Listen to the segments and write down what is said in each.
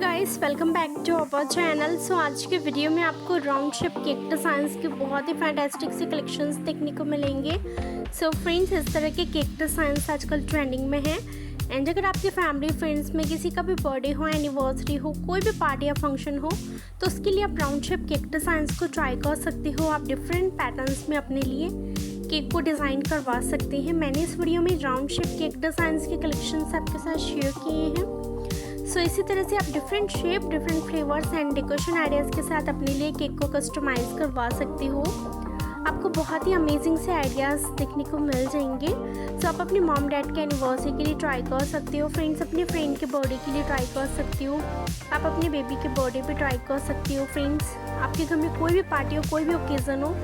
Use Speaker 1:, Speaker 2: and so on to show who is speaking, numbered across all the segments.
Speaker 1: Guys, welcome back to our channel. So आज के video में आपको राउंड शेप केक डिज़ाइंस के बहुत ही फैंटास्टिक से कलेक्शंस देखने को मिलेंगे। सो फ्रेंड्स, इस तरह के केक डिज़ाइंस आजकल ट्रेंडिंग में हैं। एंड अगर आपके फैमिली फ्रेंड्स में किसी का भी बर्थडे हो, एनिवर्सरी हो, कोई भी पार्टी या फंक्शन हो, तो उसके लिए आप राउंड शेप केक डिज़ाइंस को ट्राई कर सकते हो। आप डिफरेंट पैटर्न्स में अपने लिए केक को डिज़ाइन करवा सकते हैं। मैंने इस वीडियो में राउंड शेप केक डिज़ाइंस के कलेक्शंस आपके साथ शेयर किए हैं। सो इसी तरह से आप different shape, different flavours and decoration ideas के साथ अपने लिए केक को कस्टमाइज़ करवा सकते हो। आपको बहुत ही अमेजिंग से आइडियाज़ देखने को मिल जाएंगे। सो आप अपनी मॉम डैड के एनिवर्सरी के लिए ट्राई कर सकते हो। फ्रेंड्स, अपने फ्रेंड के बर्थडे के लिए ट्राई कर सकते हो। आप अपने बेबी के बर्थडे पे ट्राई कर सकते हो। फ्रेंड्स, आपके घर में कोई भी पार्टी हो, कोई भी ओकेज़न हो,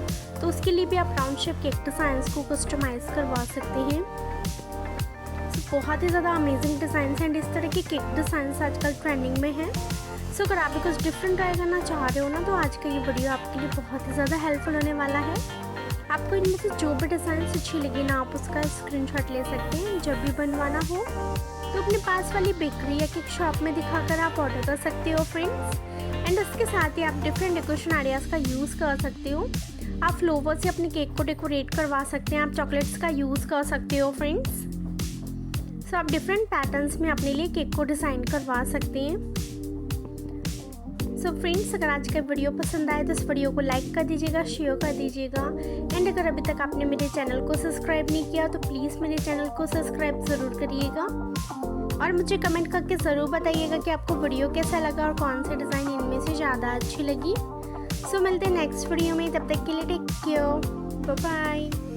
Speaker 1: तो उसके लिए भी आप राउंड शेप केक डिज़ाइंस को कस्टमाइज़ करवा सकते हैं। बहुत ही ज़्यादा अमेजिंग डिज़ाइंस एंड इस तरह के केक डिज़ाइंस आजकल ट्रेंडिंग में हैं। सो अगर आप भी कुछ डिफरेंट ट्राई करना चाह रहे हो ना, तो आज का ये वीडियो आपके लिए बहुत ही ज़्यादा हेल्पफुल होने वाला है। आपको इनमें से जो भी डिज़ाइन अच्छी लगी ना, आप उसका स्क्रीनशॉट ले सकते हैं। जब भी बनवाना हो तो अपने पास वाली बेकरी या केक शॉप में दिखाकर आप ऑर्डर कर सकते हो फ्रेंड्स। एंड उसके साथ ही आप डिफरेंट डेकोरेशन आइडियाज़ का यूज़ कर सकते हो। आप फ्लावर से अपने केक को डेकोरेट करवा सकते हैं। आप चॉकलेट्स का यूज़ कर सकते हो फ्रेंड्स। तो आप डिफरेंट पैटर्न्स में अपने लिए केक को डिज़ाइन करवा सकते हैं। सो फ्रेंड्स, अगर आज का वीडियो पसंद आए तो इस वीडियो को लाइक कर दीजिएगा, शेयर कर दीजिएगा। एंड अगर अभी तक आपने मेरे चैनल को सब्सक्राइब नहीं किया तो प्लीज़ मेरे चैनल को सब्सक्राइब ज़रूर करिएगा। और मुझे कमेंट करके ज़रूर बताइएगा कि आपको वीडियो कैसा लगा और कौन सी डिज़ाइन इनमें से ज़्यादा अच्छी लगी। सो मिलते हैं नेक्स्ट वीडियो में, तब तक के लिए टेक केयर, बाय बाय।